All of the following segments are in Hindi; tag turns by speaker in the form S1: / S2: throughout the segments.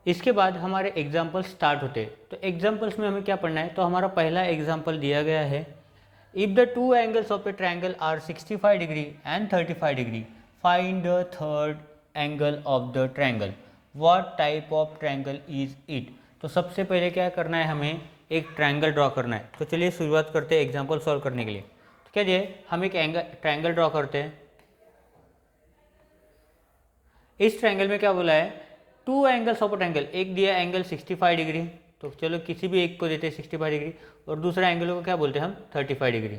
S1: इसके बाद हमारे एग्जाम्पल स्टार्ट होते हैं। तो एग्जाम्पल्स में हमें क्या पढ़ना है, तो हमारा पहला एग्जाम्पल दिया गया है, if the two angles of a triangle are 65 degree and 35 degree find the third angle of the triangle, what type of triangle is it. तो सबसे पहले क्या करना है, हमें एक ट्रायंगल ड्रॉ करना है। तो चलिए शुरुआत करते हैं एग्जाम्पल सॉल्व करने के लिए। तो क्या दिए, हम एक ट्रायंगल ड्रॉ करते हैं। इस ट्रायंगल में क्या बोला है, to angles of a triangle, एक दिया एंगल 65 डिग्री, तो चलो किसी भी एक को देते हैं 65 डिग्री, और दूसरा एंगल को क्या बोलते हैं हम, 35 डिग्री।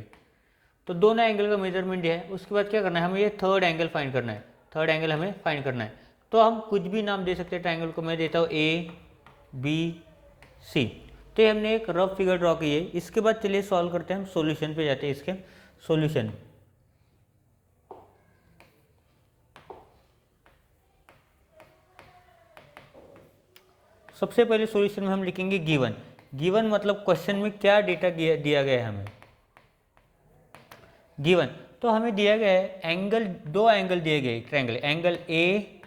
S1: तो दोनों एंगल का मेजरमेंट दिया है। उसके बाद क्या करना है, हमें ये थर्ड एंगल फाइंड करना है। थर्ड एंगल हमें फाइंड करना है। तो हम कुछ भी नाम दे सकते हैं ट्रायंगल को। मैं देता हूँ ए बी सी। तो ये हमने एक रफ फिगर ड्रॉ की है। इसके बाद चलिए सॉल्व करते हैं, हम सॉल्यूशन पे जाते हैं। इसके सॉल्यूशन, सबसे पहले सॉल्यूशन में हम लिखेंगे गिवन। गिवन मतलब क्वेश्चन में क्या डेटा दिया गया है हमें, गिवन। तो हमें दिया गया है एंगल, दो एंगल दिए गए triangle, angle A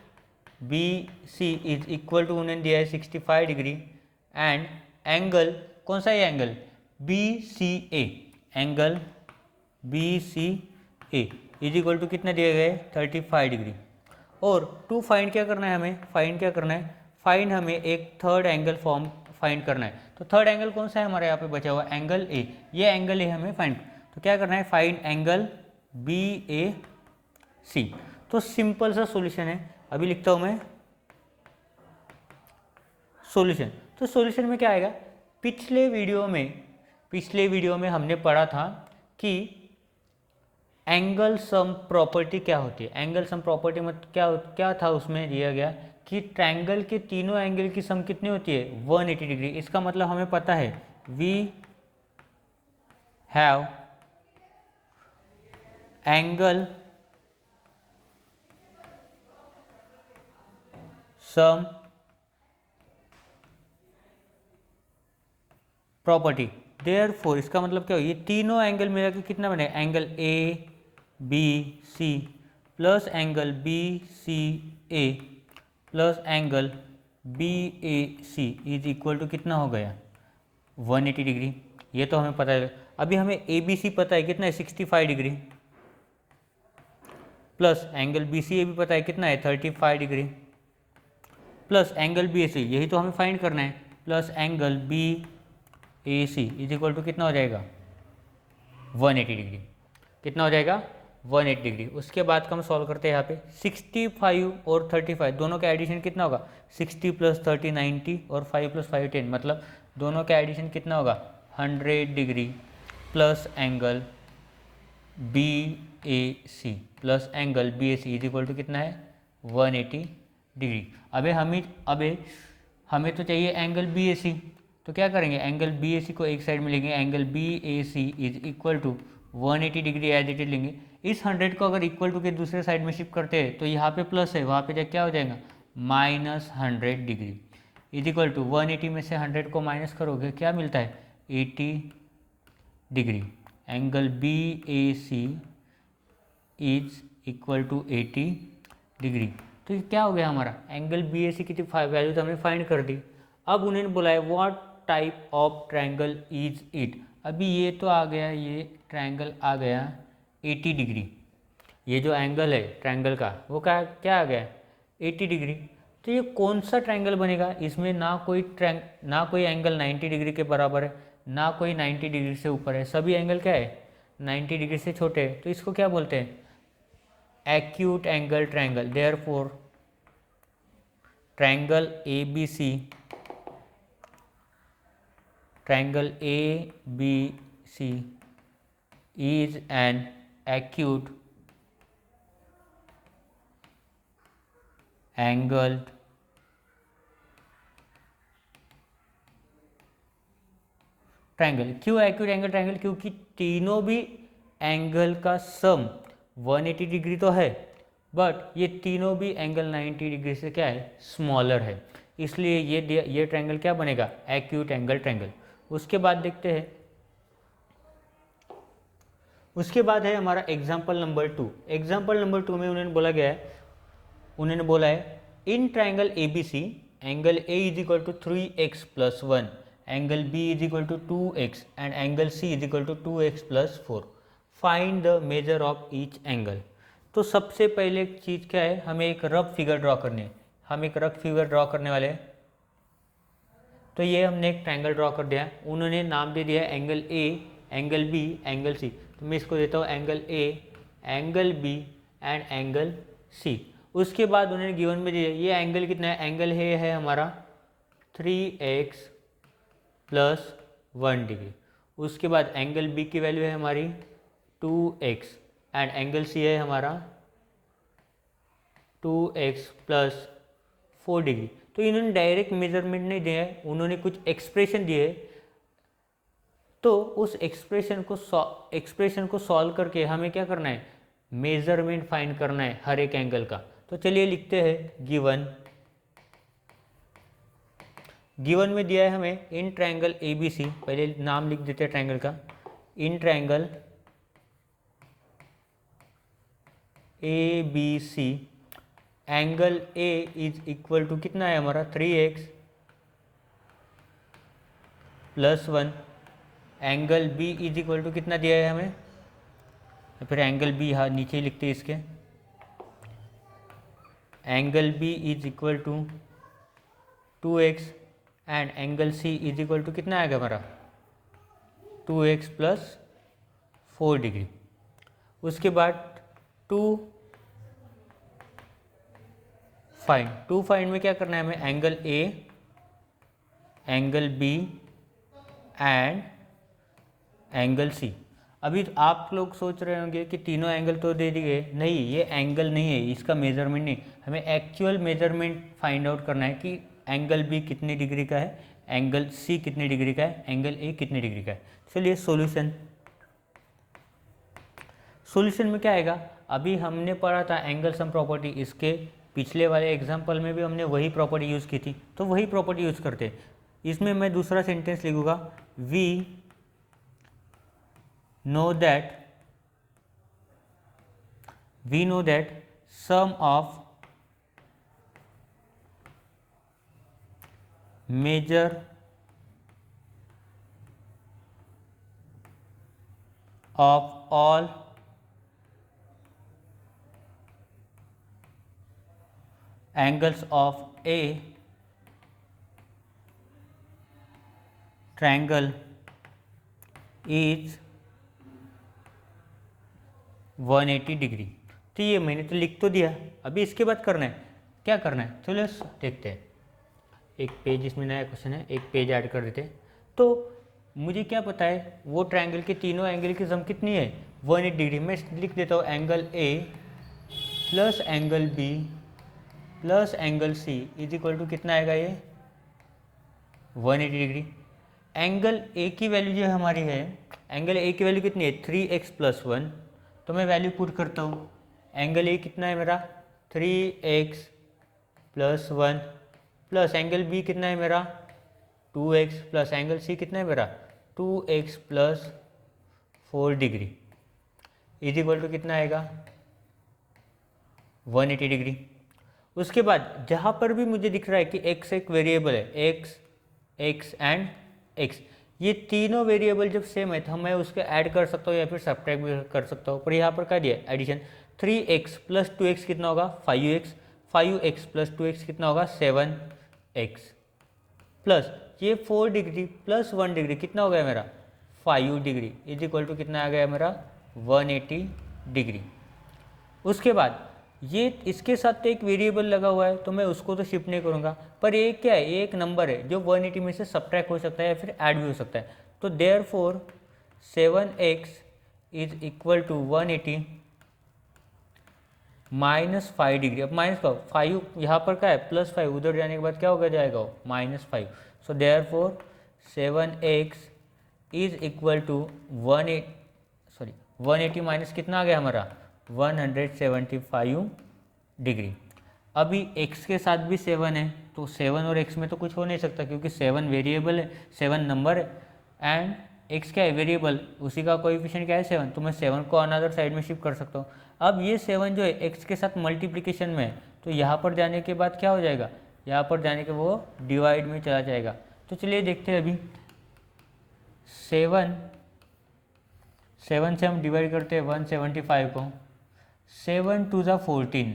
S1: B C is equal to, उन्होंने दिया है 65 डिग्री, एंड एंगल कौन सा है, angle B C A, angle B C A is equal to कितना दिया गया है, 35 डिग्री। और टू फाइंड क्या करना है हमें, फाइंड क्या करना है, फाइंड हमें एक थर्ड एंगल फॉर्म फाइंड करना है। तो थर्ड एंगल कौन सा है हमारे यहाँ पे बचा हुआ, एंगल ए। ये एंगल ए हमें फाइंड, तो क्या करना है, फाइंड एंगल बी ए सी। तो सिंपल सा सॉल्यूशन है। अभी लिखता हूँ मैं सॉल्यूशन। तो सॉल्यूशन में क्या आएगा, पिछले वीडियो में हमने पढ़ा था कि एंगल सम प्रॉपर्टी क्या होती है। एंगल सम प्रॉपर्टी में क्या था, उसमें दिया गया कि ट्रायंगल के तीनों एंगल की सम कितनी होती है, 180 डिग्री। इसका मतलब हमें पता है we have angle sum property, therefore इसका मतलब क्या हो, ये तीनों एंगल मिला के कितना बनेगा, angle A B C plus angle B C A plus angle B A C is equal to कितना हो गया, 180 डिग्री। ये तो हमें पता है। अभी हमें ए बी सी पता है कितना है, 65 degree, plus angle B C A भी पता है कितना है, 35 degree, plus angle B A C, यही तो हमें फाइंड करना है, plus angle B A C is equal to कितना हो जाएगा, 180 डिग्री। कितना हो जाएगा, 180 डिग्री। उसके बाद का हम सॉल्व करते हैं यहाँ पे 65 और 35 दोनों का एडिशन कितना होगा, 60 प्लस 30 90 और 5 प्लस 5 10, मतलब दोनों का एडिशन कितना होगा, 100 degree, plus angle B A C plus angle B A C is equal to कितना है, 180 डिग्री। अबे हमें तो चाहिए एंगल बी ए सी। तो क्या करेंगे, एंगल बी ए सी को एक साइड में लेंगे, angle B A C is equal to 180 degree as it is लेंगे। इस 100 को अगर इक्वल टू के दूसरे साइड में शिफ्ट करते हैं तो यहाँ पे प्लस है, वहाँ पे क्या हो जाएगा, -100 डिग्री इज इक्वल टू 180 में से 100 को माइनस करोगे क्या मिलता है, 80 degree. Angle B A C is equal to 80 degree. तो ये क्या हो गया हमारा, एंगल बी ए सी की वैल्यू तो हमने फाइंड कर दी। अब उन्होंने बोला है what type of triangle is it. अभी ये तो आ गया, ये ट्रायंगल आ गया 80 डिग्री, ये जो एंगल है ट्रायंगल का वो क्या आ गया 80 डिग्री। तो ये कौन सा ट्रायंगल बनेगा, इसमें ना कोई एंगल 90 डिग्री के बराबर है, ना कोई 90 डिग्री से ऊपर है, सभी एंगल क्या है 90 डिग्री से छोटे हैं। तो इसको क्या बोलते हैं, acute angle triangle. Therefore triangle A B C, triangle ABC is an acute angled triangle. क्यों एक्यूट एंगल ट्रायंगल, क्योंकि तीनों भी एंगल का सम 180 डिग्री तो है, बट ये तीनों भी एंगल 90 डिग्री से क्या है, स्मॉलर है, इसलिए ये ट्रायंगल क्या बनेगा, एक्यूट एंगल ट्रायंगल। उसके बाद देखते हैं, उसके बाद है हमारा एग्जाम्पल नंबर 2। एग्जाम्पल नंबर 2 में उन्होंने बोला है in triangle ABC angle A is equal to 3x+1, angle B is equal to 2x and angle C is equal to 2x+4। Find the measure of each angle. तो सबसे पहले चीज़ क्या है, हमें एक रफ फिगर ड्रॉ करनी है। हम एक रफ फिगर ड्रॉ करने वाले हैं। तो ये हमने एक ट्रायंगल ड्रॉ कर दिया, उन्होंने नाम दे दिया angle A, angle B, angle C. तो मैं इसको देता हूँ angle A, angle B and angle C. उसके बाद उन्होंने गिवन में दिया ये एंगल कितना है, एंगल है हमारा 3x+1 डिग्री। उसके बाद एंगल बी की वैल्यू है हमारी 2x एंड एंगल सी है हमारा 2x+4 डिग्री। तो इन्होंने डायरेक्ट मेजरमेंट नहीं दिया है, उन्होंने कुछ एक्सप्रेशन दिए है। तो उस एक्सप्रेशन को सॉल्व करके हमें क्या करना है, मेजरमेंट फाइंड करना है हर एक एंगल का। तो चलिए लिखते हैं गिवन में दिया है हमें इन ट्रायंगल ए बी सी, पहले नाम लिख देते हैं ट्रायंगल का, in triangle A B C angle A is equal to कितना है हमारा 3x+1, angle B is equal to कितना दिया है हमें, फिर एंगल बी यहाँ नीचे लिखते हैं इसके, angle B is equal to 2x and angle C is equal to कितना आएगा हमारा 2x+4 डिग्री। उसके बाद टू फाइंड में क्या करना है हमें, angle A, angle B and angle C. अभी तो आप लोग सोच रहे होंगे कि तीनों एंगल तो दे दिए, नहीं ये एंगल नहीं है, इसका मेजरमेंट नहीं, हमें एक्चुअल मेजरमेंट फाइंड आउट करना है कि एंगल बी कितनी डिग्री का है, एंगल सी कितनी डिग्री का है, एंगल ए कितनी डिग्री का है। चलिए सॉल्यूशन में क्या आएगा, अभी हमने पढ़ा था एंगल सम प्रॉपर्टी, इसके पिछले वाले एग्जाम्पल में भी हमने वही प्रॉपर्टी यूज़ की थी, तो वही प्रॉपर्टी यूज़ करते हैं। इसमें मैं दूसरा सेंटेंस लिखूँगा, we know that sum of measure of all angles of a triangle is 180 degree. तो ये मैंने तो लिख तो दिया, अभी इसके बाद करना है, क्या करना है चलो देखते हैं। एक पेज इसमें नया क्वेश्चन है, एक पेज ऐड कर देते हैं। तो मुझे क्या पता है वो ट्रायंगल के तीनों एंगल की सम कितनी है 180 डिग्री। मैं लिख देता हूँ angle A plus angle B plus angle C is equal to कितना आएगा ये 180 डिग्री। एंगल ए की वैल्यू जो हमारी है, एंगल ए की वैल्यू कितनी है 3x+1, तो मैं वैल्यू पुट करता हूँ। एंगल ए कितना है मेरा 3x+1 प्लस एंगल बी कितना है मेरा 2x प्लस एंगल सी कितना है मेरा 2x+4 degree is equal to कितना आएगा 180 डिग्री। उसके बाद जहाँ पर भी मुझे दिख रहा है कि x एक वेरिएबल है, x एंड x, ये तीनों वेरिएबल जब सेम है तो मैं उसको ऐड कर सकता हूँ या फिर सब्ट्रैक्ट भी कर सकता हूँ। पर यहाँ पर क्या दिया एडिशन, 3x + 2x कितना होगा 5x, 5x + 2x कितना होगा 7x, प्लस ये 4 डिग्री प्लस 1 डिग्री कितना हो गया मेरा 5 डिग्री इज इक्वल टू कितना आ गया मेरा 180 डिग्री। उसके बाद ये इसके साथ तो एक वेरिएबल लगा हुआ है तो मैं उसको तो शिफ्ट नहीं करूँगा, पर ये क्या है, ये एक नंबर है जो 180 में से सब्ट्रैक्ट हो सकता है या फिर ऐड भी हो सकता है। तो therefore 7x is equal to 180 minus 5 degree. अब माइनस का 5 यहाँ पर क्या है +5, उधर जाने के बाद क्या होगा जाएगा -5। So therefore 7x is equal to 180 minus कितना आ गया हमारा 175 डिग्री। अभी x के साथ भी 7 है तो 7 और x में तो कुछ हो नहीं सकता क्योंकि 7 वेरिएबल है, 7 नंबर है एंड x क्या है वेरिएबल, उसी का कोएफिशिएंट क्या है 7, तो मैं 7 को अनदर साइड में शिफ्ट कर सकता हूँ। अब ये 7 जो है x के साथ मल्टीप्लिकेशन में है तो यहाँ पर जाने के बाद क्या हो जाएगा यहाँ पर जाने के वो डिवाइड में चला जाएगा। तो चलिए देखते हैं अभी 7 से हम डिवाइड करते हैं 175 को। 7 टू ज़ा 14,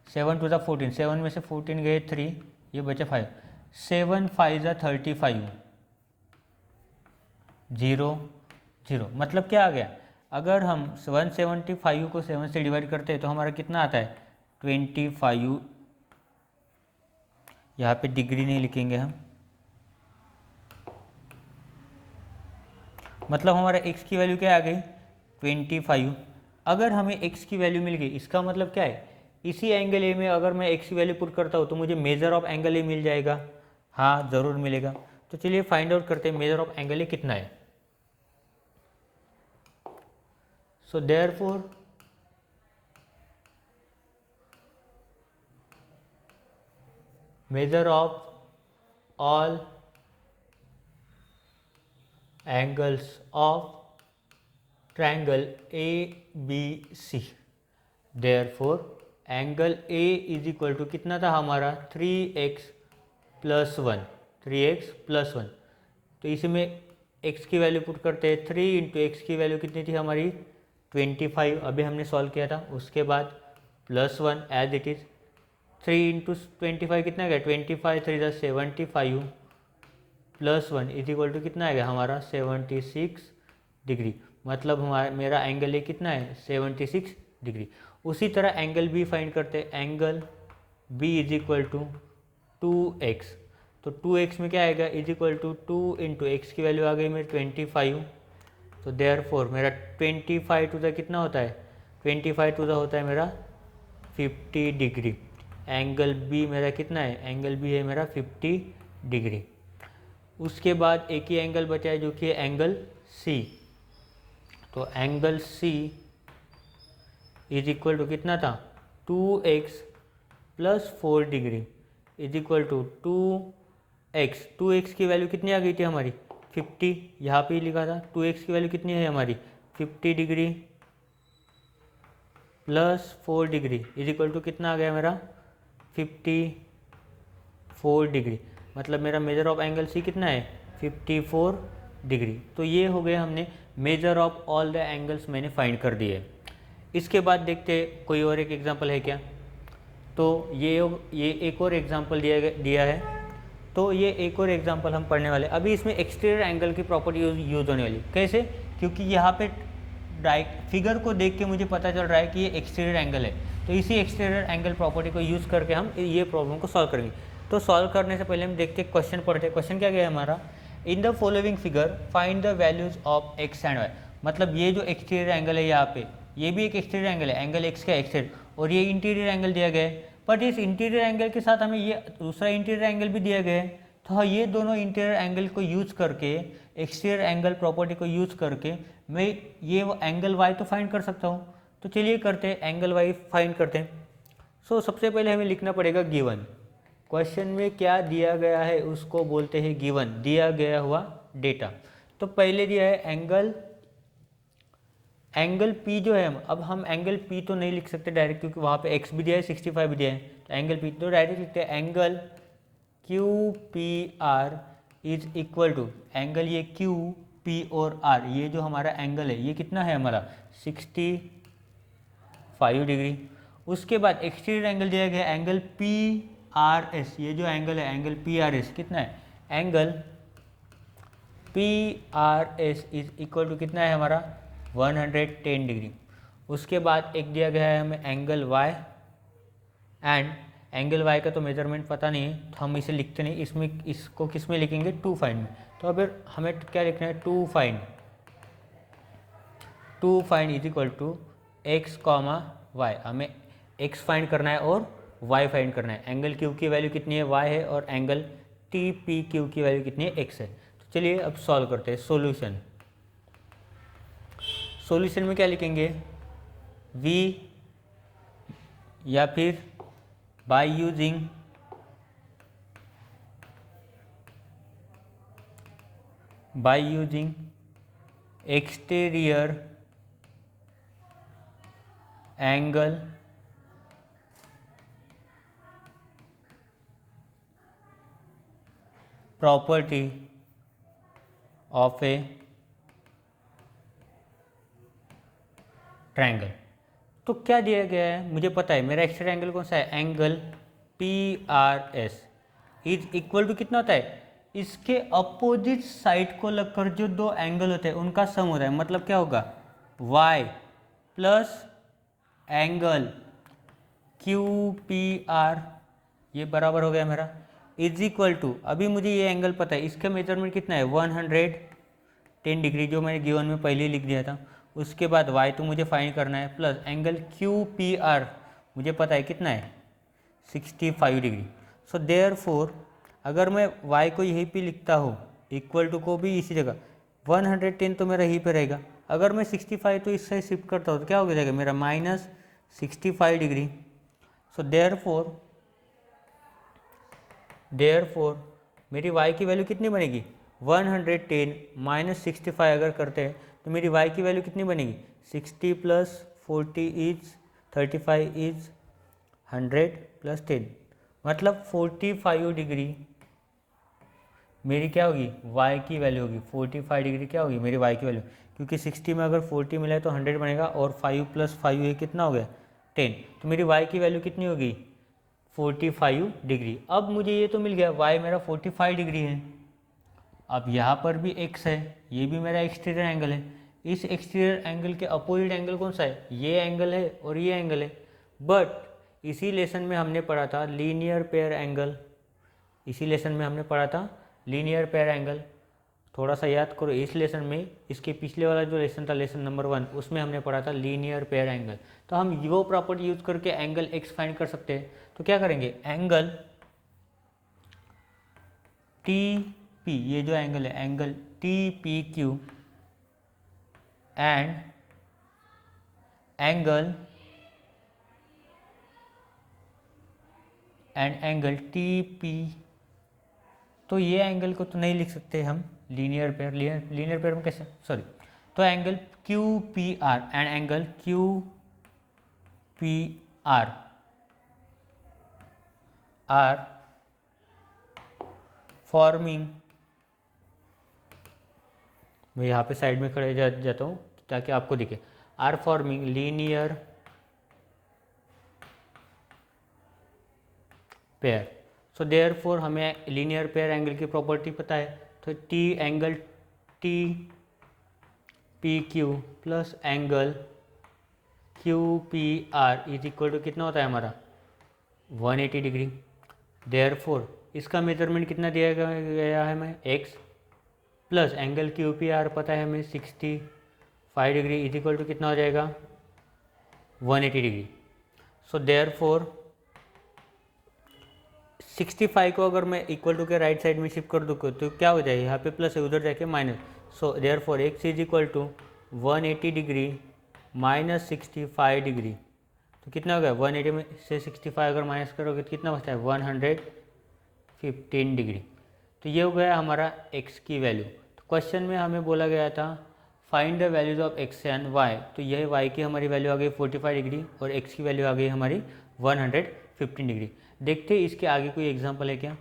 S1: 7 टू ज़ा 14, 7 में से 14 गए 3, ये बचे 5, 7 5 ज़ा 35, 0 0, मतलब क्या आ गया, अगर हम 175 को 7 से डिवाइड करते हैं तो हमारा कितना आता है 25। यहाँ पे डिग्री नहीं लिखेंगे हम, मतलब हमारा x की वैल्यू क्या आ गई 25। अगर हमें x की वैल्यू मिल गई, इसका मतलब क्या है, इसी एंगल ए में अगर मैं x की वैल्यू पुट करता हूँ तो मुझे मेजर ऑफ एंगल ए मिल जाएगा। हाँ ज़रूर मिलेगा। तो चलिए फाइंड आउट करते हैं मेजर ऑफ एंगल ए कितना है। So therefore measure of all angles of triangle ABC, therefore angle A is equal to कितना था हमारा 3x प्लस 1, 3x प्लस 1। तो इसमें x की वैल्यू पुट करते हैं, 3 इंटू एक्स की वैल्यू कितनी थी हमारी 25, अभी हमने सॉल्व किया था। उसके बाद plus 1 as it is, 3 into 25 कितना गया 25 3 75 प्लस 1 इज इक्वल टू कितना आएगा हमारा 76 डिग्री, मतलब हमारा मेरा एंगल ए कितना है 76 डिग्री। उसी तरह एंगल बी फाइंड करते हैं, angle B is equal to 2x। तो 2x में क्या आएगा is equal to 2 into x की वैल्यू आ गई मेरी 25। तो देयरफॉर मेरा 25 टू द कितना होता है 25 टू द होता है मेरा 50 डिग्री। एंगल बी मेरा कितना है, एंगल बी है मेरा 50 डिग्री। उसके बाद एक ही एंगल बचा है जो कि है एंगल सी। तो angle C is equal to कितना था 2x plus 4 degree is equal to 2x। 2x की वैल्यू कितनी आ गई थी हमारी 50, यहाँ पे ही लिखा था 2x की वैल्यू कितनी है हमारी 50 degree plus 4 degree is equal to कितना आ गया मेरा 54 डिग्री, मतलब मेरा मेजर ऑफ एंगल सी कितना है 54 डिग्री। तो ये हो गया हमने measure of all the angles मैंने फाइंड कर दिए। इसके बाद देखते कोई और एक एग्जांपल है क्या। तो ये एक और एग्जांपल दिया है। तो ये एक और एग्जांपल हम पढ़ने वाले। अभी इसमें एक्सटीरियर एंगल की प्रॉपर्टी यूज होने वाली, कैसे, क्योंकि यहाँ पे डायरेक्ट फिगर को देख के मुझे पता चल रहा है कि ये एक्सटीरियर एंगल है। तो इसी एक्सटीरियर एंगल प्रॉपर्टी को यूज़ करके हम ये प्रॉब्लम को सॉल्व करेंगे। तो सॉल्व करने से पहले हम देखते हैं क्वेश्चन पढ़ते हैं। क्वेश्चन क्या गया है हमारा, in the following figure find the values of x and y. मतलब ये जो एक्सटीरियर एंगल है यहाँ पे, ये भी एक एक्सटीरियर एंगल है, एंगल एक्स का एक्सटीरियर, और ये इंटीरियर एंगल दिया गया है। बट इस इंटीरियर एंगल के साथ हमें ये दूसरा इंटीरियर एंगल भी दिया गया है। तो हाँ, ये दोनों इंटीरियर एंगल को यूज़ करके, एक्सटीरियर एंगल प्रॉपर्टी को यूज़ करके मैं ये एंगल वाई तो फाइंड कर सकता हूँ। तो चलिए करते हैं, एंगल वाई फाइंड करते हैं। सो सबसे पहले हमें लिखना पड़ेगा गिवन। क्वेश्चन में क्या दिया गया है उसको बोलते हैं गिवन, दिया गया हुआ डेटा। तो पहले दिया है एंगल पी जो है, अब हम एंगल पी तो नहीं लिख सकते डायरेक्ट, क्योंकि वहाँ पे एक्स भी दिया है 65 भी दिया है। तो एंगल पी तो डायरेक्ट लिखते हैं angle Q P R is equal to, angle ये क्यू पी और आर, ये जो हमारा एंगल है ये कितना है हमारा 65 डिग्री। उसके बाद एक्सटीरियर एंगल दिया गया एंगल पी आर एस, ये जो एंगल है एंगल पी आर एस कितना है, angle P R S is equal to कितना है हमारा 110 डिग्री। उसके बाद एक दिया गया है हमें angle y, and angle y का तो मेजरमेंट पता नहीं है तो हम इसे लिखते नहीं, इसमें इसको किस में लिखेंगे टू फाइंड में। तो अब हमें क्या लिखना है to find is equal to x comma y, हमें एक्स फाइंड करना है और वाई फाइंड करना है। एंगल क्यू की वैल्यू कितनी है वाई है, और एंगल टी पी क्यू की वैल्यू कितनी है एक्स है। तो चलिए अब सॉल्व करते हैं। सॉल्यूशन में क्या लिखेंगे v, या फिर by using exterior angle property of a triangle. तो क्या दिया गया है, मुझे पता है मेरा एक्स्ट्रा एंगल कौन सा है, angle PRS is equal to कितना होता है, इसके अपोजिट साइड को लगकर जो दो एंगल होते हैं उनका सम होता है। मतलब क्या होगा, y प्लस एंगल QPR, ये बराबर हो गया मेरा, इज इक्वल टू, अभी मुझे ये एंगल पता है, इसका मेजरमेंट कितना है 110 डिग्री, जो मैंने गिवन में पहले ही लिख दिया था। उसके बाद y तो मुझे फाइंड करना है, प्लस एंगल QPR मुझे पता है कितना है 65 डिग्री। सो देयरफॉर अगर मैं y को यहीं पे लिखता हूँ, इक्वल टू को भी इसी जगह, 110 तो मेरा यहीं पे रहेगा। अगर मैं 65 तो इससे शिफ्ट करता हूँ तो क्या हो जाएगा मेरा -65 डिग्री। सो देयरफॉर मेरी y की वैल्यू कितनी बनेगी, 110 -65 अगर करते हैं तो मेरी y की वैल्यू कितनी बनेगी, 60 + 40 इज 35 इज 100 + 10, मतलब 45 डिग्री मेरी क्या होगी, y की वैल्यू होगी। 45 डिग्री क्या होगी मेरी y की वैल्यू, क्योंकि 60 में अगर 40 मिला है तो 100 बनेगा, और 5 + 5 ये कितना हो गया 10, तो मेरी y की वैल्यू कितनी होगी 45 डिग्री। अब मुझे ये तो मिल गया y मेरा 45 डिग्री है। अब यहाँ पर भी x है, ये भी मेरा एक्सटीरियर एंगल है। इस एक्सटीरियर एंगल के अपोजिट एंगल कौन सा है, ये एंगल है और ये एंगल है। बट इसी लेसन में हमने पढ़ा था लीनियर पेयर एंगल, इसी लेसन में हमने पढ़ा था लीनियर पेयर एंगल। थोड़ा सा याद करो, इस लेसन में, इसके पिछले वाला जो लेसन था लेसन नंबर 1, उसमें हमने पढ़ा था लीनियर पेयर एंगल। तो हम वो प्रॉपर्टी यूज करके एंगल x फाइंड कर सकते हैं। तो क्या करेंगे, एंगल TP, ये जो एंगल है angle TPQ and angle TP, तो ये एंगल को तो नहीं लिख सकते हम लीनियर पेयर में कैसे, सॉरी, तो angle QPR and angle QPR are forming, मैं यहाँ पे साइड में खड़े जाता हूँ ताकि आपको दिखे, are forming linear pair. So therefore हमें लीनियर पेयर एंगल की प्रॉपर्टी पता है, तो angle TPQ plus angle QPR is equal to कितना होता है हमारा 180 डिग्री। देयरफॉर इसका मेजरमेंट कितना दिया गया है हमें x, प्लस एंगल QPR पता है हमें 65 डिग्री इज इक्वल टू कितना हो जाएगा 180 डिग्री। सो देयरफॉर 65 को अगर मैं इक्वल टू के राइट साइड में शिफ्ट कर दूँ तो क्या हो जाएगा, यहाँ पे प्लस है उधर जाके minus. So therefore x is equal to 180 degree minus 65 degree, तो कितना हो गया 180 में से 65 अगर माइनस करोगे तो कितना बचता है 115 डिग्री। तो ये हो गया हमारा x की वैल्यू। तो क्वेश्चन में हमें बोला गया था find the values of x and y, तो यह y की हमारी वैल्यू आ गई 45 डिग्री और x की वैल्यू आ गई हमारी 115 डिग्री। देखते हैं इसके आगे कोई एग्जाम्पल है क्या।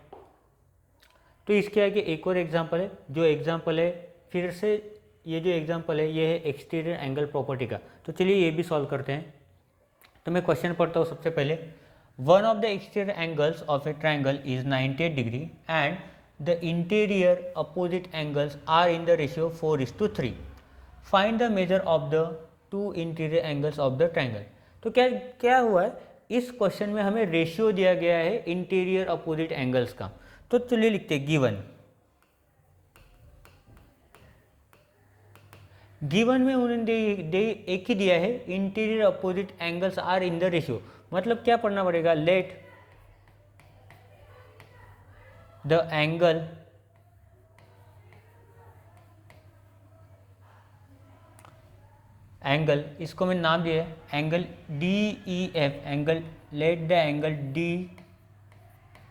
S1: तो इसके आगे एक और एग्जाम्पल है, जो एग्जाम्पल है फिर से, ये जो एग्जाम्पल है ये है एक्सटीरियर एंगल प्रॉपर्टी का। तो चलिए ये भी सॉल्व करते हैं। तो मैं क्वेश्चन पढ़ता हूँ सबसे पहले, one of the exterior angles of a triangle is 98 degree and the interior opposite angles are in the ratio 4:3, find the measure of the two interior angles of the triangle. तो क्या क्या हुआ है, इस क्वेश्चन में हमें रेशियो दिया गया है इंटीरियर अपोजिट एंगल्स का। तो चलिए लिखते हैं गिवन में उन्होंने एक ही दिया है interior opposite angles are in the ratio. मतलब क्या पढ़ना पड़ेगा, लेट द एंगल, इसको मैंने नाम दिया है angle DEF, angle let the angle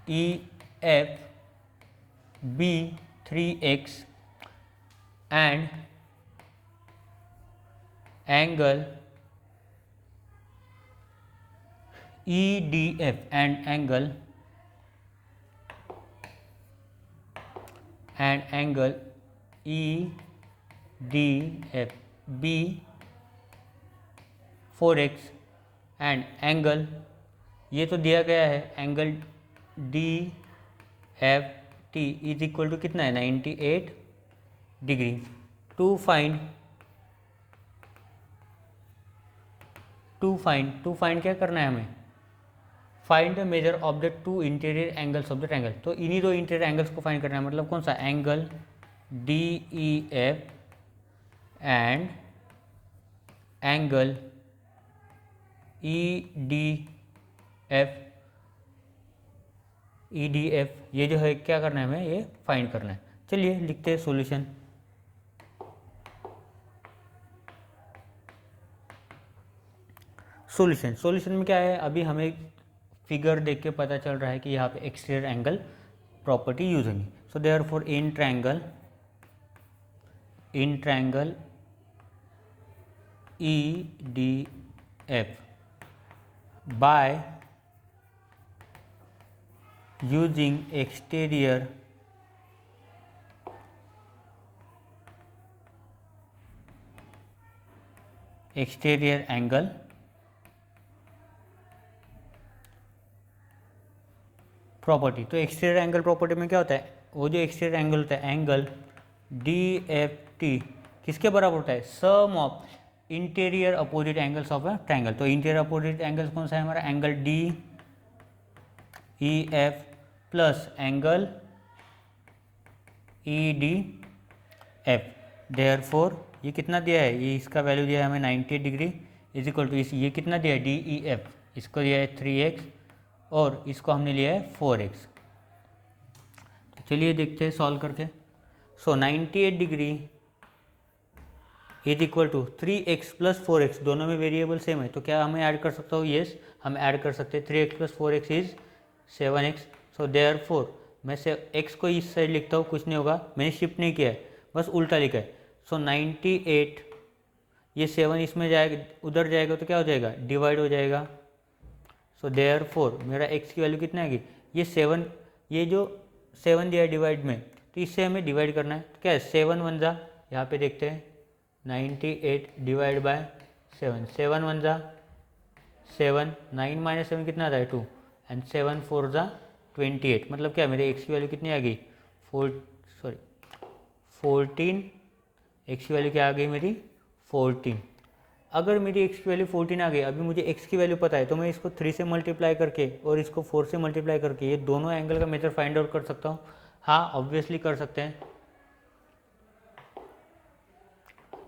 S1: DEF be 3x and angle EDF and angle and angle E D F be 4x and angle, ये तो दिया गया है, angle D F T is equal to कितना है 98 डिग्री। टू फाइंड क्या करना है हमें, find the measure of the two interior angles of the triangle. तो इन्हीं दो इंटीरियर एंगल्स को फाइंड करना है, मतलब कौन सा, angle D E F and angle E D F, ये जो है क्या करना है हमें, ये फाइंड करना है। चलिए लिखते हैं सॉल्यूशन। सॉल्यूशन में क्या है, अभी हमें फिगर देख के पता चल रहा है कि यहाँ पे एक्सटीरियर एंगल प्रॉपर्टी यूज होगी। So therefore in triangle E D F by using exterior angle property. तो एक्सटीरियर एंगल प्रॉपर्टी में क्या होता है, वो जो एक्सटीरियर एंगल होता है एंगल डी एफ टी किसके बराबर होता है, sum of interior opposite angles of a triangle. तो इंटीरियर अपोजिट एंगल्स कौन सा है हमारा, angle D E F plus angle E D F. Therefore ये कितना दिया है, ये इसका वैल्यू दिया है हमें 90 डिग्री इज इक्वल टू ये कितना दिया है डी ई एफ, इसको दिया है 3x और इसको हमने लिया है 4x। तो चलिए देखते हैं सॉल्व करके। So 98 degree is equal to 3x plus 4x, दोनों में वेरिएबल सेम है, तो क्या हमें ऐड कर सकता हूँ, येस हम ऐड कर सकते हैं। 3x plus 4x is 7x। So therefore मैं से x को इस साइड लिखता हूँ, कुछ नहीं होगा, मैंने शिफ्ट नहीं किया है, बस उल्टा लिखा है। सो 98, ये 7 इसमें जाएगा, उधर जाएगा तो क्या हो जाएगा, डिवाइड हो जाएगा। सो देयरफॉर मेरा x की वैल्यू कितना आएगी, ये 7, ये जो 7 दिया है डिवाइड में, तो इससे हमें डिवाइड करना है। तो क्या है 7 1 जा, यहाँ पे देखते हैं 98 डिवाइड बाय 7, 7 1 जा 7, 9 माइनस 7 कितना आता है 2 एंड 7 4 जा 28। मतलब क्या मेरे x की वैल्यू कितनी आ गई 14, x की वैल्यू क्या आ गई मेरी 14। अगर मेरी x की वैल्यू 14 आ गई, अभी मुझे x की वैल्यू पता है, तो मैं इसको 3 से मल्टीप्लाई करके और इसको 4 से मल्टीप्लाई करके ये दोनों एंगल का मेजर फाइंड आउट कर सकता हूँ। हाँ ऑब्वियसली कर सकते हैं,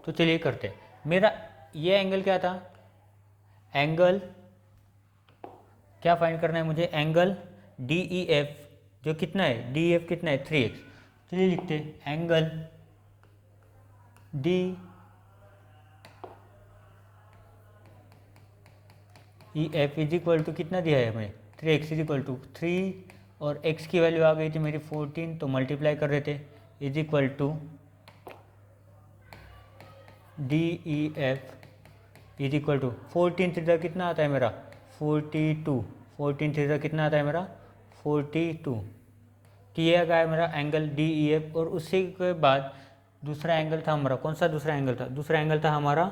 S1: तो चलिए करते हैं। मेरा ये एंगल क्या था, एंगल क्या फाइंड करना है मुझे, एंगल डी ई एफ जो कितना है, डी एफ कितना है 3x। चलिए लिखते हैं angle D E F is equal to कितना दिया है हमें 3x इज इक्वल टू 3 और x की वैल्यू आ गई थी मेरी 14, तो मल्टीप्लाई कर देते is equal to D E F is equal to 14 theta कितना आता है मेरा 42, 14 थीटा कितना आता है मेरा 42। किया गया है मेरा एंगल डी ई एफ। और उसी के बाद दूसरा एंगल था हमारा, कौन सा दूसरा एंगल था, दूसरा एंगल था हमारा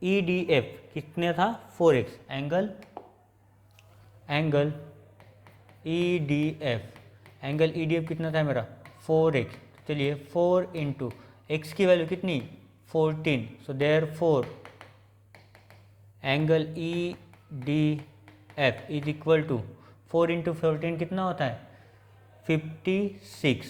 S1: ई डी एफ, कितने था 4x, angle E D F, angle E D F कितना था मेरा 4x। चलिए 4 इंटू एक्स की वैल्यू कितनी 14, so therefore angle E D F is equal to 4 into 14 कितना होता है 56।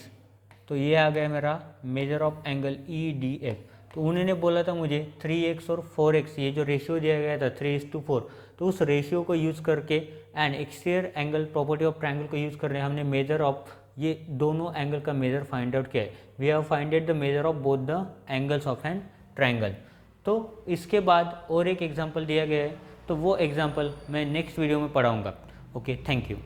S1: तो ये आ गया मेरा measure of angle E D F. तो उन्होंने बोला था मुझे 3x और 4x, ये जो रेशियो दिया गया था 3:4, तो उस रेशियो को यूज़ करके and exterior angle property of triangle को यूज़ कर रहे हैं हमने मेजर ऑफ ये दोनों एंगल का मेजर फाइंड आउट किया है। We have finded the measure of both the angles of an triangle. तो इसके बाद और एक एग्जांपल दिया गया है, तो वो एग्जांपल मैं नेक्स्ट वीडियो में पढ़ाऊँगा। Okay, thank you.